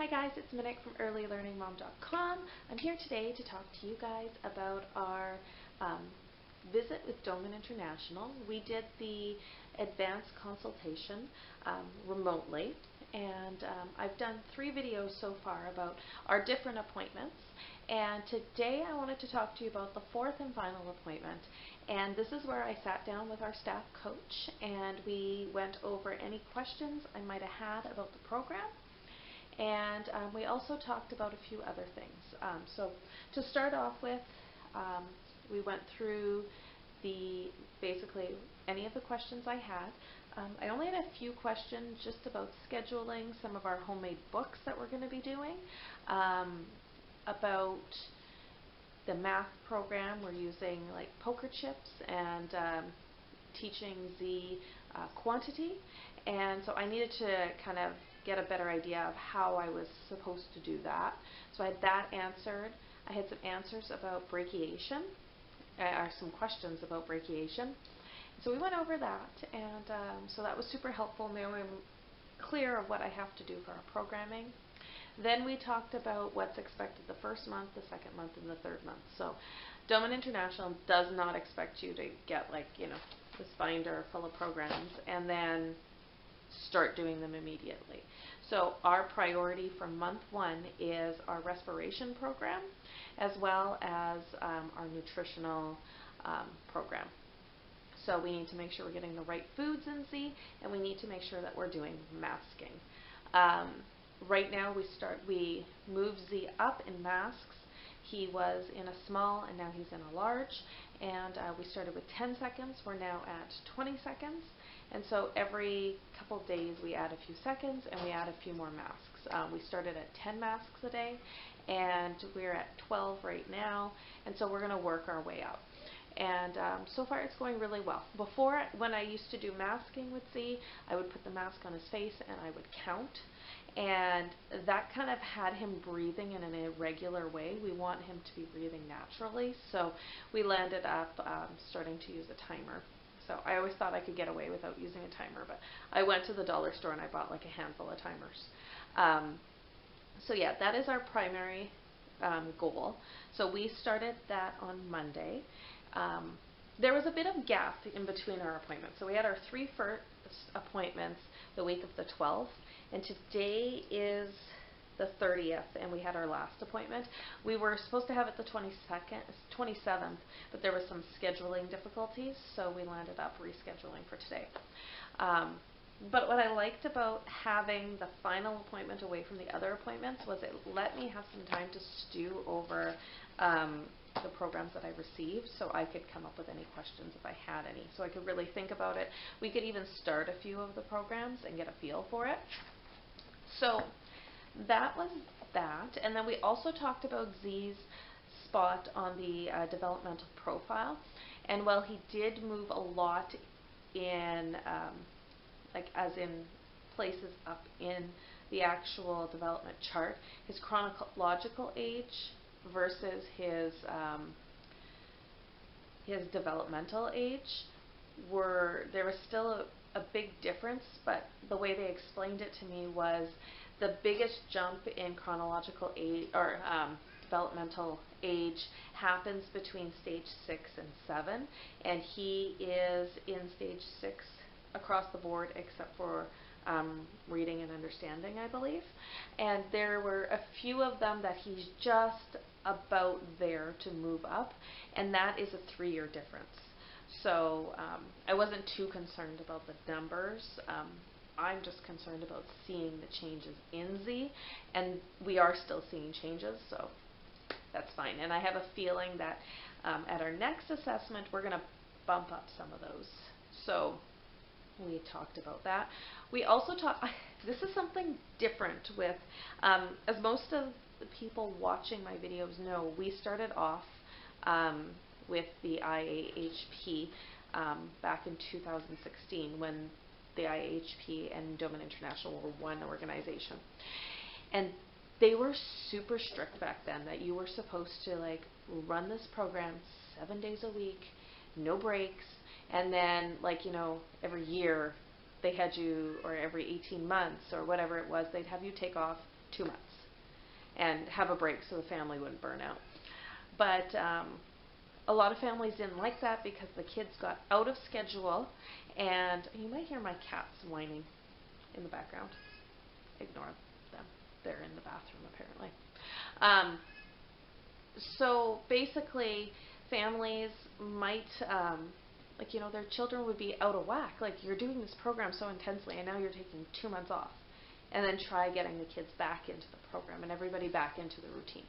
Hi guys, it's Minik from earlylearningmom.com. I'm here today to talk to you guys about our visit with Doman International. We did the advanced consultation remotely, and I've done 3 videos so far about our different appointments. And today I wanted to talk to you about the 4th and final appointment. And this is where I sat down with our staff coach and we went over any questions I might have had about the program. And we also talked about a few other things. So to start off with, we went through basically any of the questions I had. I only had a few questions just about scheduling some of our homemade books that we're going to be doing, about the math program. We're using like poker chips and teaching Z quantity, and so I needed to kind of get a better idea of how I was supposed to do that. So I had that answered. I had some answers about brachiation, or some questions about brachiation. So we went over that, and so that was super helpful. Now I'm clear of what I have to do for our programming. Then we talked about what's expected the first month, the second month, and the third month. So Doman International does not expect you to get this binder full of programs and then start doing them immediately. So our priority for month 1 is our respiration program, as well as our nutritional program. So we need to make sure we're getting the right foods in Z, and we need to make sure that we're doing masking. Right now we move Z up in masks. He was in a small and now he's in a large, and we started with 10 seconds. We're now at 20 seconds, and so every couple of days we add a few seconds and we add a few more masks. We started at 10 masks a day and we're at 12 right now, and so we're going to work our way up. And so far it's going really well. Before, when I used to do masking with Z, I would put the mask on his face and I would count, and that kind of had him breathing in an irregular way. We want him to be breathing naturally, so we landed up starting to use a timer. So I always thought I could get away without using a timer, but I went to the dollar store and I bought like a handful of timers. So yeah, that is our primary goal. So we started that on Monday. There was a bit of gap in between our appointments. So we had our 3 first appointments the week of the 12th, and today is the 30th, and we had our last appointment. We were supposed to have it the 27th, but there was some scheduling difficulties, so we landed up rescheduling for today. But what I liked about having the final appointment away from the other appointments was it let me have some time to stew over the programs that I received, so I could come up with any questions if I had any. So I could really think about it. We could even start a few of the programs and get a feel for it. So that was that. And then we also talked about Z's spot on the developmental profile. And while he did move a lot in as in places up in the actual development chart, his chronological age versus his developmental age there was still a big difference, but the way they explained it to me was the biggest jump in chronological age or developmental age happens between stage 6 and 7, and he is in stage 6 across the board except for reading and understanding, I believe. And there were a few of them that he's just about there to move up, and that is a 3-year difference. So I wasn't too concerned about the numbers. I'm just concerned about seeing the changes in Z, and we are still seeing changes, so that's fine. And I have a feeling that at our next assessment we're going to bump up some of those. So we talked about that. We also talked, this is something different with, as most of the people watching my videos know, we started off with the IAHP back in 2016 when the IAHP and Doman International were one organization. And they were super strict back then that you were supposed to run this program 7 days a week, no breaks, and then every year they had you, or every 18 months or whatever it was, they'd have you take off 2 months and have a break so the family wouldn't burn out. But a lot of families didn't like that because the kids got out of schedule, and you might hear my cats whining in the background. Ignore them. They're in the bathroom apparently. So basically, families might, their children would be out of whack. Like, you're doing this program so intensely, and now you're taking 2 months off. And then try getting the kids back into the program and everybody back into the routine.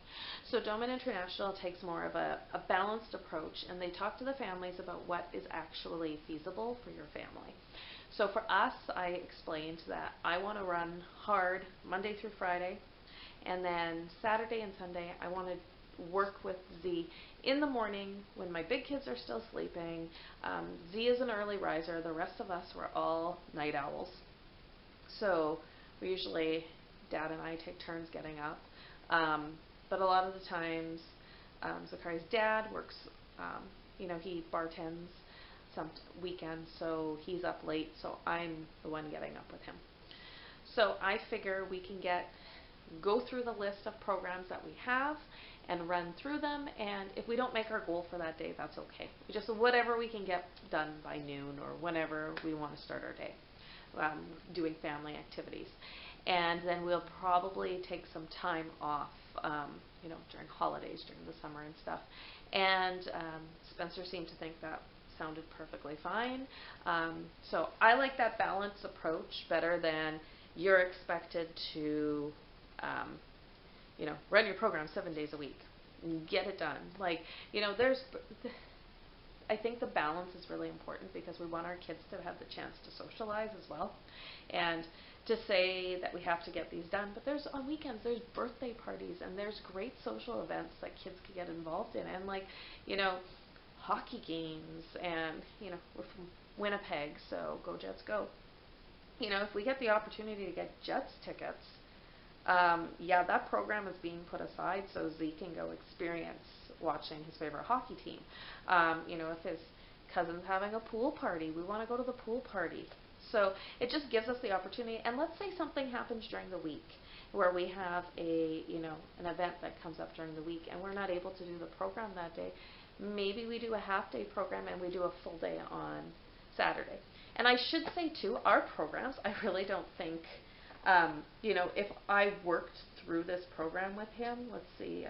So Doman International takes more of a balanced approach, and they talk to the families about what is actually feasible for your family. So for us, I explained that I want to run hard Monday through Friday, and then Saturday and Sunday I want to work with Z in the morning when my big kids are still sleeping. Z is an early riser. The rest of us were all night owls. So we usually, Dad and I take turns getting up. But a lot of the times, Zakari's dad works, he bartends some weekends, so he's up late, so I'm the one getting up with him. So I figure we can go through the list of programs that we have and run through them, and if we don't make our goal for that day, that's okay. Just whatever we can get done by noon or whenever we want to start our day, doing family activities. And then we'll probably take some time off, during holidays, during the summer and stuff. And Spencer seemed to think that sounded perfectly fine. So I like that balanced approach better than you're expected to run your program 7 days a week and get it done. I think the balance is really important because we want our kids to have the chance to socialize as well, and to say that we have to get these done. But on weekends, there's birthday parties and there's great social events that kids can get involved in, and hockey games, and we're from Winnipeg, so go Jets go. If we get the opportunity to get Jets tickets, that program is being put aside so Z can go experience watching his favorite hockey team. If his cousin's having a pool party, we want to go to the pool party. So it just gives us the opportunity. And let's say something happens during the week where we have an event that comes up during the week and we're not able to do the program that day. Maybe we do a half-day program and we do a full day on Saturday. And I should say, too, our programs, I really don't think, if I worked through this program with him, let's see,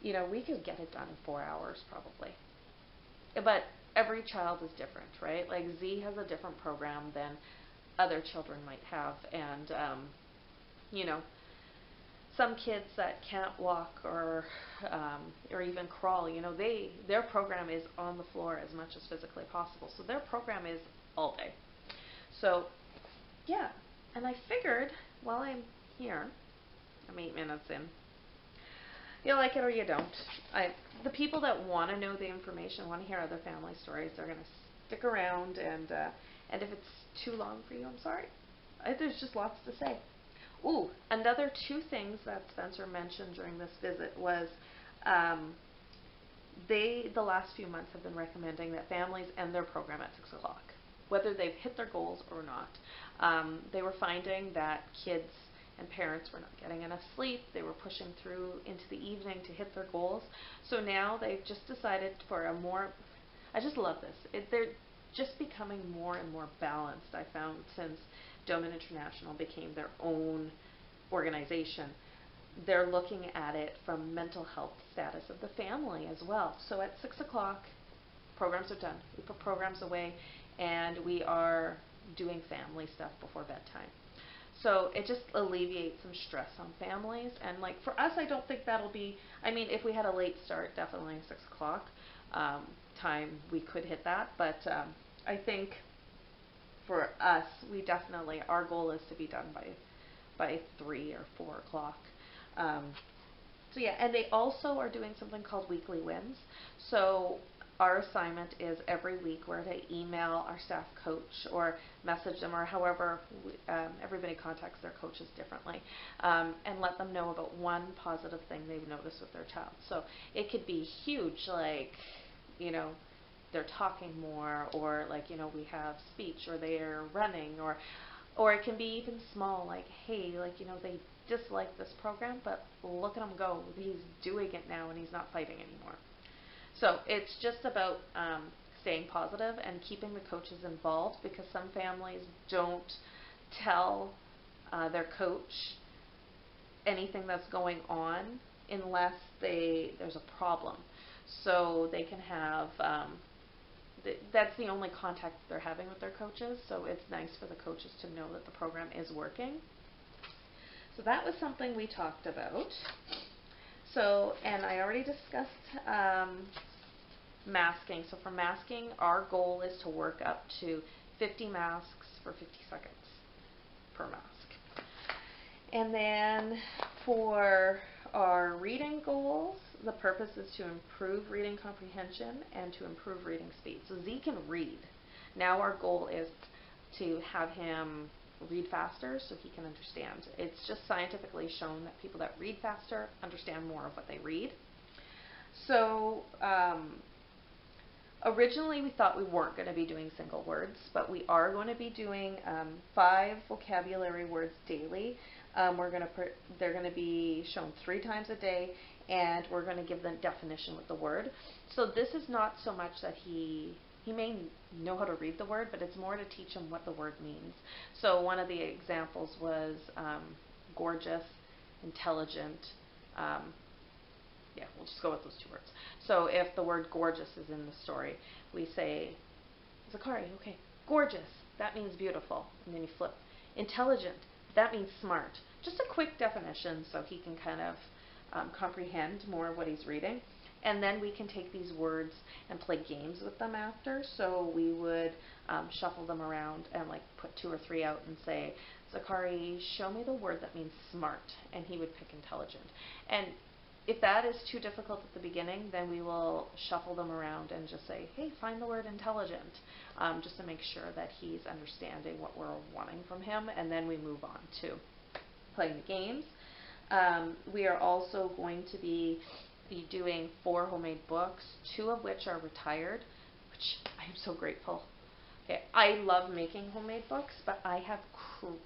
we could get it done in 4 hours probably. But every child is different, right? Like, Z has a different program than other children might have. And, some kids that can't walk or even crawl, their program is on the floor as much as physically possible. So their program is all day. So, yeah. And I figured, while I'm here, I'm 8 minutes in, you like it or you don't. The people that want to know the information, want to hear other family stories, they're going to stick around. And if it's too long for you, I'm sorry. There's just lots to say. Ooh, another 2 things that Spencer mentioned during this visit was the last few months have been recommending that families end their program at 6 o'clock, whether they've hit their goals or not. They were finding that kids and parents were not getting enough sleep. They were pushing through into the evening to hit their goals. So now they've just decided for a more, I just love this. They're just becoming more and more balanced, I found, since Doman International became their own organization. They're looking at it from mental health status of the family as well. So at 6 o'clock, programs are done. We put programs away, and we are doing family stuff before bedtime. So it just alleviates some stress on families. And for us, I don't think that'll be, if we had a late start, definitely 6 o'clock time, we could hit that. But I think for us, our goal is to be done by 3 or 4 o'clock. So yeah, and they also are doing something called weekly wins. So our assignment is every week we're to email our staff coach or message them, or however everybody contacts their coaches differently, and let them know about one positive thing they've noticed with their child. So it could be huge, they're talking more, or we have speech, or they're running, or Or it can be even small, like, hey, like, they dislike this program, but look at him go. He's doing it now and he's not fighting anymore. So it's just about staying positive and keeping the coaches involved, because some families don't tell their coach anything that's going on unless there's a problem. So they can have that's the only contact they're having with their coaches, so it's nice for the coaches to know that the program is working. So that was something we talked about. So, and I already discussed masking. So for masking, our goal is to work up to 50 masks for 50 seconds per mask. And then for our reading goals, the purpose is to improve reading comprehension and to improve reading speed. So Z can read. Now our goal is to have him read faster so he can understand. It's just scientifically shown that people that read faster understand more of what they read. So originally we thought we weren't going to be doing single words, but we are going to be doing 5 vocabulary words daily. They're going to be shown 3 times a day, and we're going to give them definition with the word. So this is not so much that he may know how to read the word, but it's more to teach him what the word means. So one of the examples was gorgeous, intelligent. Yeah, we'll just go with those 2 words. So if the word gorgeous is in the story, we say, Zakari, okay, gorgeous, that means beautiful. And then you flip. Intelligent, that means smart. Just a quick definition so he can kind of comprehend more of what he's reading. And then we can take these words and play games with them after. So we would shuffle them around and like put 2 or 3 out and say, Zakari, show me the word that means smart. And he would pick intelligent. And if that is too difficult at the beginning, then we will shuffle them around and just say, hey, find the word intelligent, just to make sure that he's understanding what we're wanting from him. And then we move on to playing the games. We are also going to be doing 4 homemade books, 2 of which are retired, which I am so grateful. Okay, I love making homemade books, but I have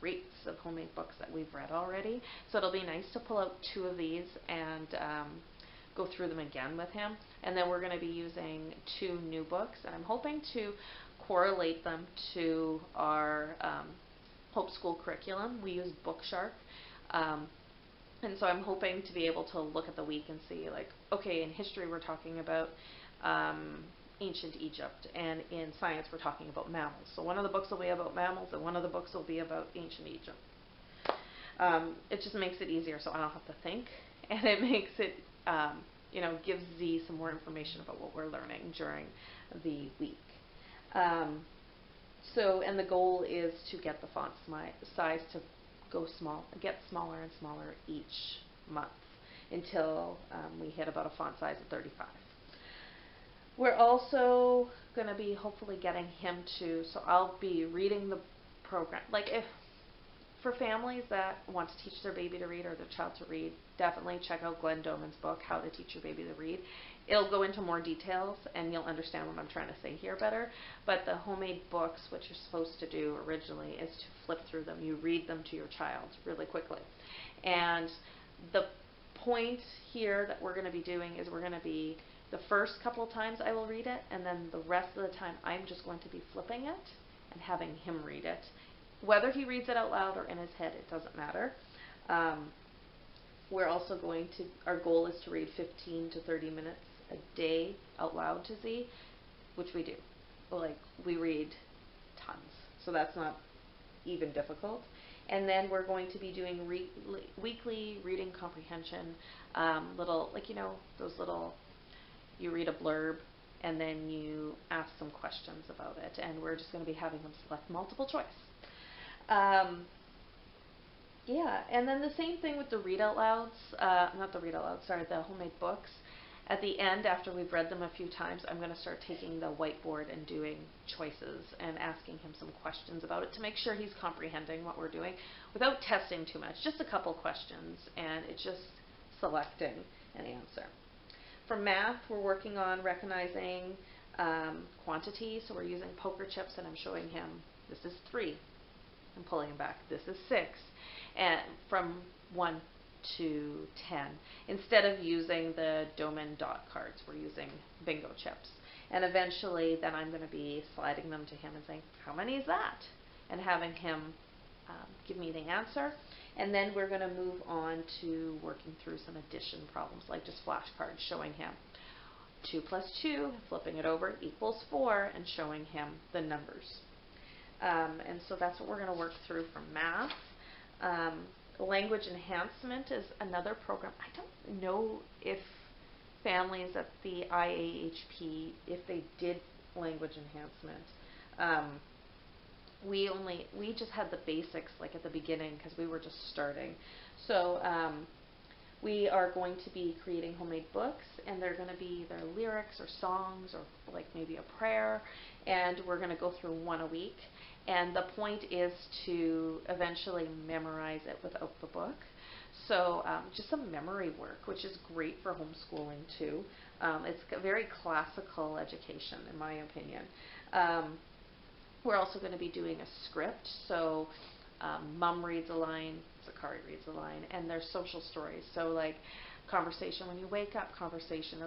crates of homemade books that we've read already, so it'll be nice to pull out 2 of these and go through them again with him. And then we're going to be using 2 new books, and I'm hoping to correlate them to our Homeschool curriculum. We use Bookshark. And so I'm hoping to be able to look at the week and see, like, okay, in history we're talking about ancient Egypt, and in science we're talking about mammals. So one of the books will be about mammals, and one of the books will be about ancient Egypt. It just makes it easier so I don't have to think, and it makes it, gives Z some more information about what we're learning during the week. And the goal is to get the font size to get smaller and smaller each month until we hit about a font size of 35. We're also going to be hopefully getting him to, so I'll be reading the program. Like, if for families that want to teach their baby to read or their child to read, definitely check out Glenn Doman's book, How to Teach Your Baby to Read. It'll go into more details and you'll understand what I'm trying to say here better. But the homemade books, what you're supposed to do originally is to flip through them. You read them to your child really quickly. And the point here that we're going to be doing is we're going to be, the first couple of times I will read it, and then the rest of the time I'm just going to be flipping it and having him read it. Whether he reads it out loud or in his head, it doesn't matter. We're also going to, our goal is to read 15 to 30 minutes a day out loud to Z, which we do. Like, we read tons, so that's not even difficult. And then we're going to be doing weekly reading comprehension, little, like, those little, you read a blurb and then you ask some questions about it, and we're just going to be having them select multiple choice. Yeah, and then the same thing with the read out louds, the homemade books. At the end, after we've read them a few times, I'm going to start taking the whiteboard and doing choices and asking him some questions about it to make sure he's comprehending what we're doing without testing too much. Just a couple questions, and it's just selecting an answer. For math, we're working on recognizing quantity, so we're using poker chips, and I'm showing him this is 3. I'm pulling them back. This is 6, and from 1 to 10. Instead of using the Doman dot cards, we're using bingo chips. And eventually, then I'm going to be sliding them to him and saying, how many is that? And having him give me the answer. And then we're going to move on to working through some addition problems, like just flashcards showing him 2 plus 2, flipping it over, equals 4, and showing him the numbers. And so that's what we're going to work through from math. Language Enhancement is another program. I don't know if families at the IAHP, if they did language enhancement. We just had the basics like at the beginning because we were just starting. So we are going to be creating homemade books, and they're going to be either lyrics or songs or like maybe a prayer, and we're going to go through one a week. And the point is to eventually memorize it without the book. So just some memory work, which is great for homeschooling too. It's a very classical education, in my opinion. We're also going to be doing a script. So mom reads a line, Zakari reads a line, and there's social stories. So like conversation when you wake up, conversation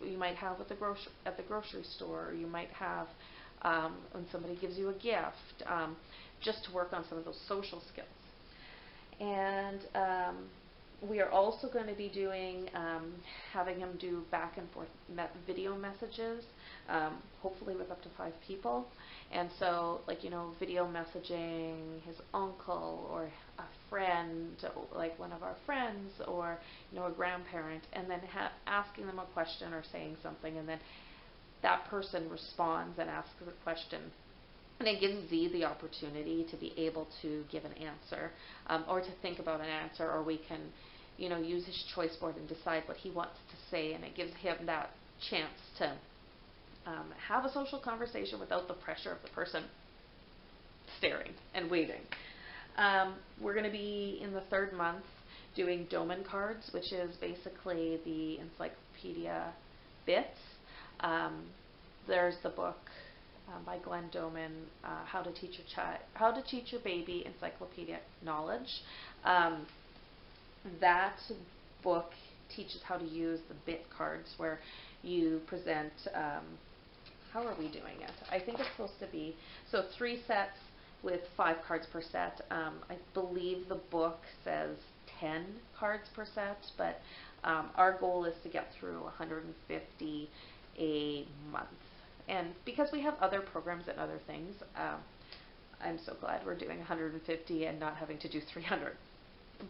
you might have at the grocery store, or you might have when somebody gives you a gift, just to work on some of those social skills. And we are also going to be doing, having him do back and forth video messages, hopefully with up to 5 people. And so, like, video messaging his uncle or a friend, like one of our friends, or, a grandparent, and then asking them a question or saying something, and then that person responds and asks a question. And it gives Z the opportunity to be able to give an answer, or to think about an answer, or we can, use his choice board and decide what he wants to say, and it gives him that chance to have a social conversation without the pressure of the person staring and waiting. We're going to be in the 3rd month doing Doman cards, which is basically the encyclopedia bits. There's the book by Glenn Doman, How to Teach Your Baby Encyclopedic Knowledge. That book teaches how to use the bit cards, where you present. How are we doing it? I think it's supposed to be 3 sets with 5 cards per set. I believe the book says 10 cards per set, but our goal is to get through 150 a month. And because we have other programs and other things, I'm so glad we're doing 150 and not having to do 300.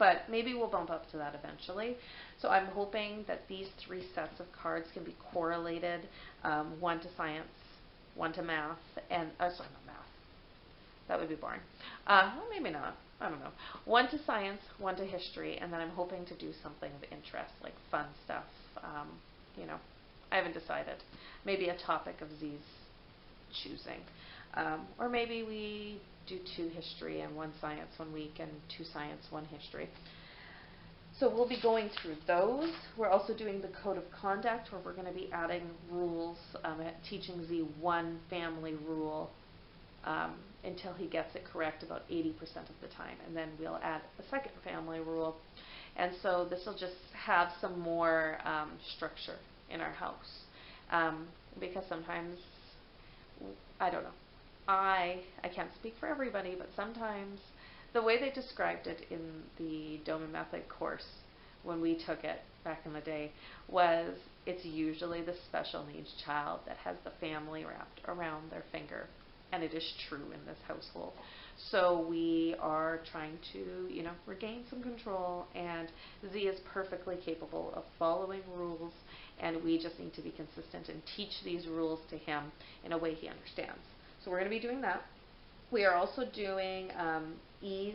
But maybe we'll bump up to that eventually. So I'm hoping that these 3 sets of cards can be correlated, 1 to science, 1 to math, and, sorry, not math. That would be boring. Well, maybe not. I don't know. 1 to science, 1 to history, and then I'm hoping to do something of interest, like fun stuff. I haven't decided. Maybe a topic of Z's choosing. Or maybe we do 2 history and 1 science 1 week, and 2 science, 1 history. So we'll be going through those. We're also doing the code of conduct, where we're going to be adding rules, teaching Z 1 family rule until he gets it correct about 80% of the time. And then we'll add a 2nd family rule. And so this will just have some more structure in our house. Because sometimes, I don't know, I can't speak for everybody, but sometimes the way they described it in the Doman Method course when we took it back in the day was it's usually the special needs child that has the family wrapped around their finger. And it is true in this household. So we are trying to, regain some control, and Z is perfectly capable of following rules, and we just need to be consistent and teach these rules to him in a way he understands. So we're going to be doing that. We are also doing ease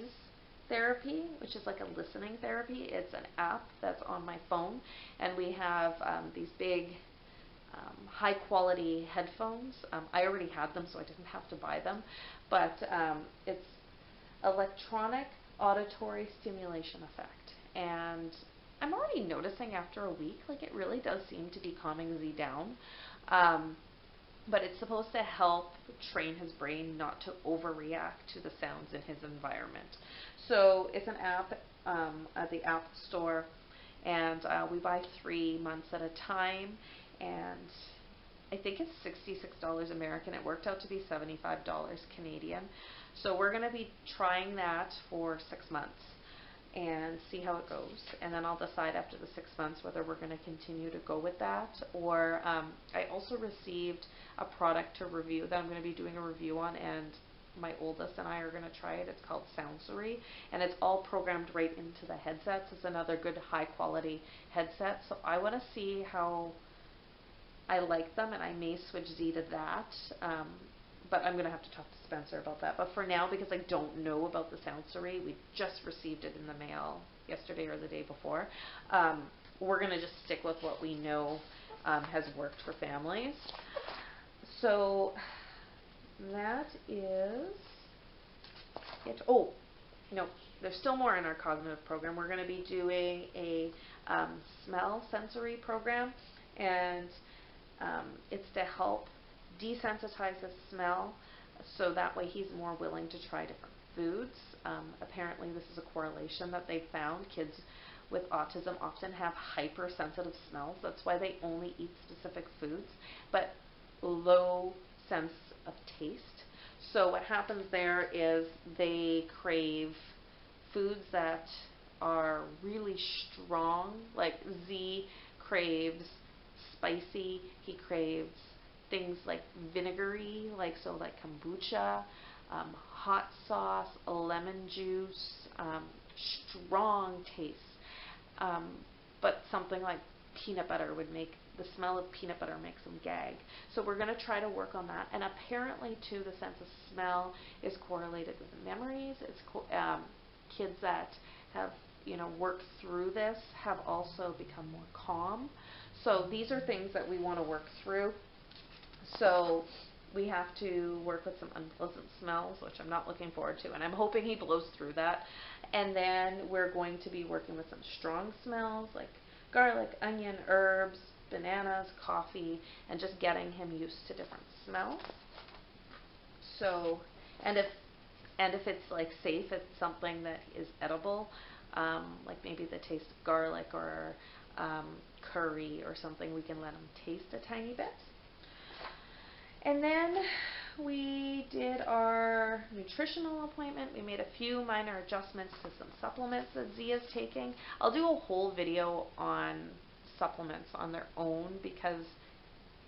therapy, which is like a listening therapy. It's an app that's on my phone, and we have these big high quality headphones. I already had them, so I didn't have to buy them, but it's electronic auditory stimulation effect, and I'm already noticing after a week, like, it really does seem to be calming Z down. but it's supposed to help train his brain not to overreact to the sounds in his environment. So it's an app at the App Store, and we buy 3 months at a time, and I think it's $66 American. It worked out to be $75 Canadian. So we're going to be trying that for 6 months and see how it goes. And then I'll decide after the 6 months whether we're going to continue to go with that. Or I also received a product to review that I'm going to be doing a review on, and my oldest and I are going to try it. It's called Soundsory, and it's all programmed right into the headsets. It's another good high quality headset. So I want to see how I like them, and I may switch Z to that. But I'm going to have to talk to Spencer about that. But for now, because I don't know about the Soundsory, we just received it in the mail yesterday or the day before, we're going to just stick with what we know has worked for families. So that is it. Oh, no, there's still more in our cognitive program. We're going to be doing a smell sensory program, and it's to help desensitize the smell, so that way he's more willing to try different foods. Apparently this is a correlation that they found. Kids with autism often have hypersensitive smells. That's why they only eat specific foods, but low sense of taste. So what happens there is they crave foods that are really strong, like Z craves spicy, he craves things like vinegary, like kombucha, hot sauce, lemon juice, strong taste. But something like peanut butter would make, the smell of peanut butter makes them gag. So we're going to try to work on that. And apparently too, the sense of smell is correlated with memories. It's kids that have worked through this have also become more calm. So these are things that we want to work through. So we have to work with some unpleasant smells, which I'm not looking forward to, and I'm hoping he blows through that. And then we're going to be working with some strong smells like garlic, onion, herbs, bananas, coffee, and just getting him used to different smells. So, and if it's like safe, it's something that is edible, like maybe the taste of garlic or curry or something, we can let him taste a tiny bit. And then we did our nutritional appointment. We made a few minor adjustments to some supplements that Zia is taking. I'll do a whole video on supplements on their own because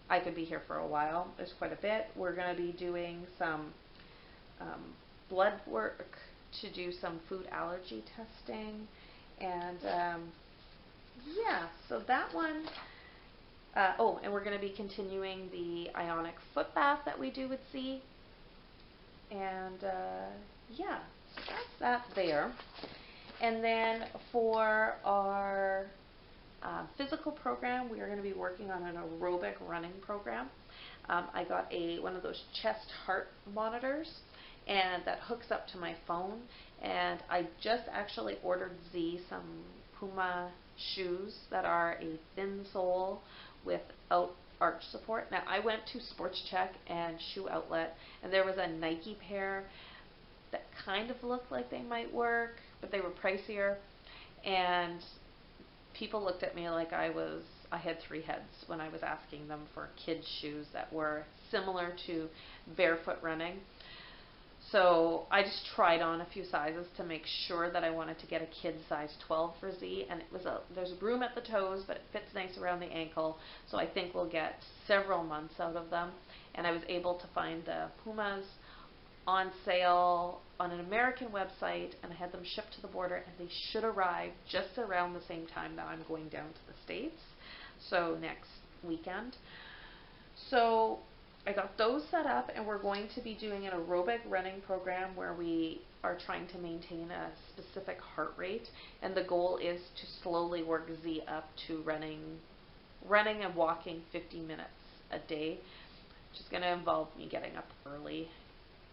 I could be here for a while. There's quite a bit. We're going to be doing some blood work to do some food allergy testing. And yeah, so that one. And we're going to be continuing the ionic foot bath that we do with Z. And yeah, so that's that there. And then for our physical program, we are going to be working on an aerobic running program. I got one of those chest heart monitors, and that hooks up to my phone. And I just actually ordered Z some Puma shoes that are a thin sole without arch support. Now I went to Sports Check and Shoe Outlet, and there was a Nike pair that kind of looked like they might work, but they were pricier, and people looked at me like I had 3 heads when I was asking them for kids shoes that were similar to barefoot running. So I just tried on a few sizes to make sure that I wanted to get a kid size 12 for Z, and there's room at the toes, but it fits nice around the ankle, so I think we'll get several months out of them. And I was able to find the Pumas on sale on an American website, and I had them shipped to the border, and they should arrive just around the same time that I'm going down to the States, so next weekend. So I got those set up, and we're going to be doing an aerobic running program where we are trying to maintain a specific heart rate, and the goal is to slowly work Z up to running and walking 50 minutes a day, which is going to involve me getting up early.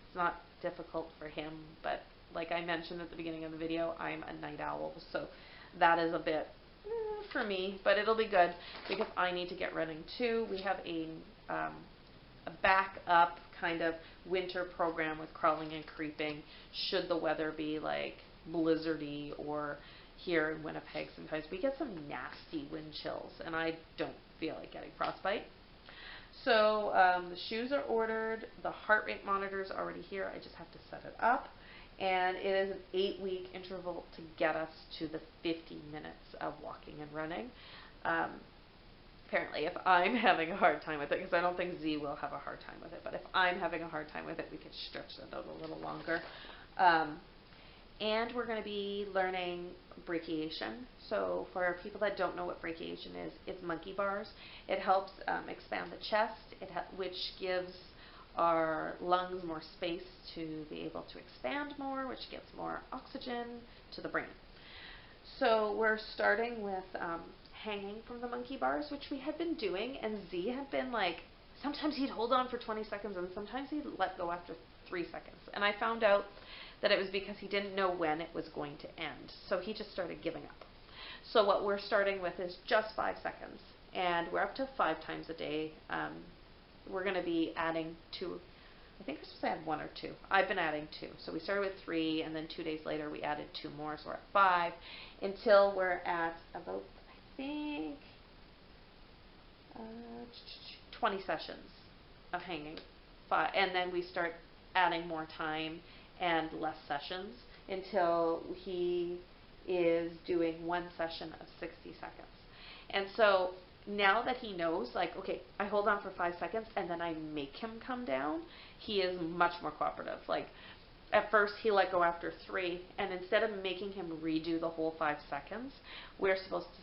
It's not difficult for him, but like I mentioned at the beginning of the video, I'm a night owl, so that is a bit for me, but it'll be good because I need to get running too. We have a a backup kind of winter program with crawling and creeping should the weather be like blizzardy, or here in Winnipeg sometimes we get some nasty wind chills and I don't feel like getting frostbite. So the shoes are ordered, the heart rate monitor is already here, I just have to set it up, and it is an 8-week interval to get us to the 50 minutes of walking and running. Apparently if I'm having a hard time with it, because I don't think Z will have a hard time with it, but if I'm having a hard time with it, we could stretch that out a little longer. And we're going to be learning brachiation. So for people that don't know what brachiation is, it's monkey bars. It helps expand the chest, which gives our lungs more space to be able to expand more, which gets more oxygen to the brain. So we're starting with hanging from the monkey bars, which we had been doing, and Z had been like, sometimes he'd hold on for 20 seconds and sometimes he'd let go after 3 seconds. And I found out that it was because he didn't know when it was going to end. So he just started giving up. So what we're starting with is just 5 seconds. And we're up to 5 times a day. We're going to be adding 2. I think we're supposed to add 1 or 2. I've been adding 2. So we started with 3, and then 2 days later we added 2 more. So we're at 5 until we're at about, I think, 20 sessions of hanging. And then we start adding more time and less sessions until he is doing 1 session of 60 seconds. And so now that he knows, like, okay, I hold on for 5 seconds and then I make him come down, he is much more cooperative. Like, at first he let go after 3, and instead of making him redo the whole 5 seconds, we're supposed to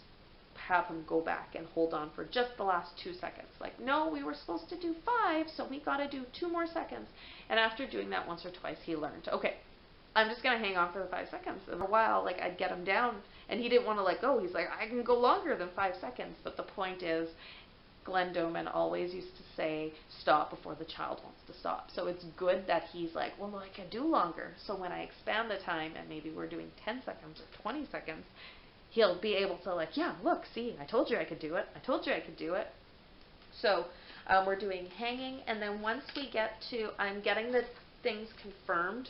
have him go back and hold on for just the last 2 seconds. Like, no, we were supposed to do 5, so we got to do 2 more seconds. And after doing that once or twice, he learned, okay, I'm just going to hang on for the 5 seconds. And for a while, like, I'd get him down, and he didn't want to let go. He's like, I can go longer than 5 seconds. But the point is, Glenn Doman always used to say, stop before the child wants to stop. So it's good that he's like, well, no, I can do longer. So when I expand the time, and maybe we're doing 10 seconds or 20 seconds, he'll be able to, like, yeah, look, see, I told you I could do it. I told you I could do it. So we're doing hanging, and then once we get to, I'm getting the things confirmed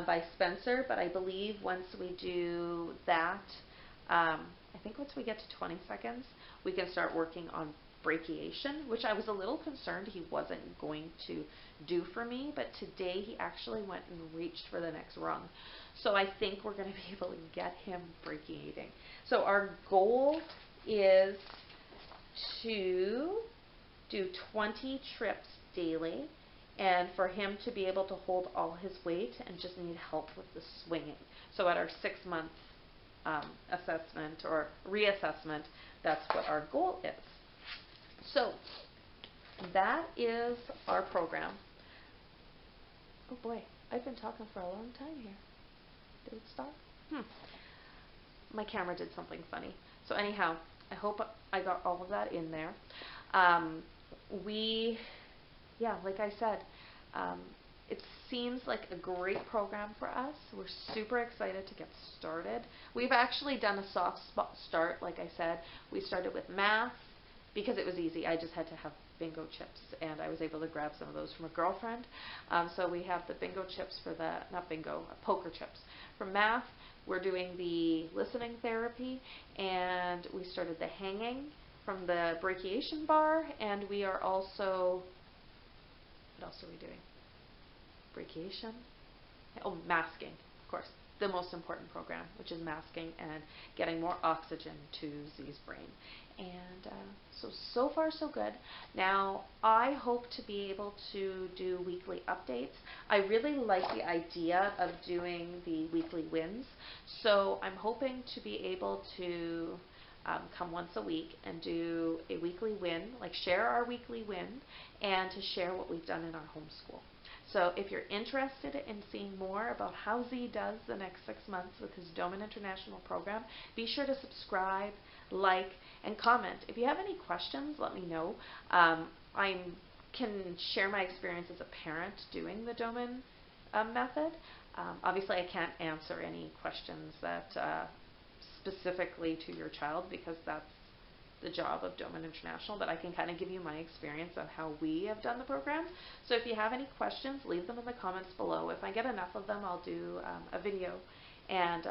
by Spencer, but I believe once we do that, I think once we get to 20 seconds, we can start working on brachiation, which I was a little concerned he wasn't going to do for me, but today he actually went and reached for the next rung. So I think we're going to be able to get him brachiating. So our goal is to do 20 trips daily, and for him to be able to hold all his weight and just need help with the swinging. So at our 6-month assessment or reassessment, that's what our goal is. So that is our program. Oh boy, I've been talking for a long time here. Did it stop? My camera did something funny. So anyhow, I hope I got all of that in there. Like I said, it seems like a great program for us. We're super excited to get started. We've actually done a soft start, like I said. We started with math because it was easy. I just had to have bingo chips, and I was able to grab some of those from a girlfriend. So we have the bingo chips for the, not bingo, poker chips. For math, we're doing the listening therapy, and we started the hanging from the brachiation bar, and we are also, what else are we doing? Brachiation? Oh, masking, of course. The most important program, which is masking and getting more oxygen to Z's brain. And so far so good. Now, I hope to be able to do weekly updates. I really like the idea of doing the weekly wins. So I'm hoping to be able to come once a week and do a weekly win, like share our weekly win, and to share what we've done in our homeschool. So if you're interested in seeing more about how Z does the next 6 months with his Doman International program, be sure to subscribe, like, and comment. If you have any questions, let me know. I can share my experience as a parent doing the Doman method. Obviously, I can't answer any questions that specifically to your child, because that's the job of Doman International, but I can kind of give you my experience on how we have done the program. So if you have any questions, leave them in the comments below. If I get enough of them, I'll do a video and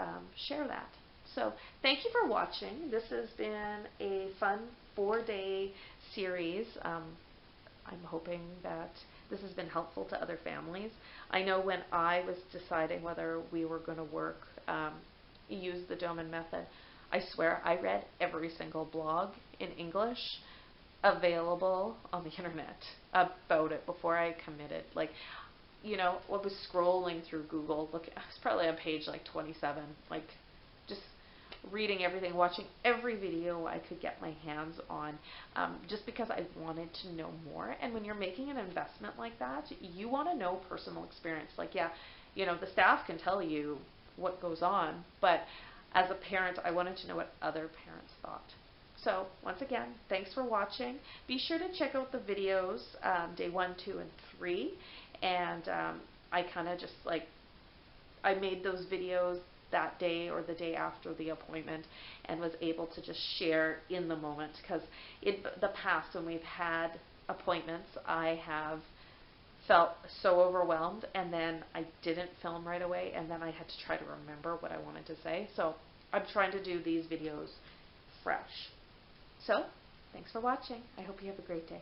share that. So thank you for watching. This has been a fun 4-day series. I'm hoping that this has been helpful to other families. I know when I was deciding whether we were going to use the Doman method, I swear I read every single blog in English available on the internet about it before I committed. Like, you know, I was scrolling through Google, I was probably on page like 27, like just reading everything, watching every video I could get my hands on, just because I wanted to know more. And when you're making an investment like that, you want to know personal experience. Like, yeah, you know, the staff can tell you what goes on, but as a parent, I wanted to know what other parents thought. So once again, thanks for watching. Be sure to check out the videos, day 1, 2, and 3. And I kind of just I made those videos that day or the day after the appointment and was able to just share in the moment, because in the past when we've had appointments, I have felt so overwhelmed and then I didn't film right away and then I had to try to remember what I wanted to say. So I'm trying to do these videos fresh. So thanks for watching. I hope you have a great day.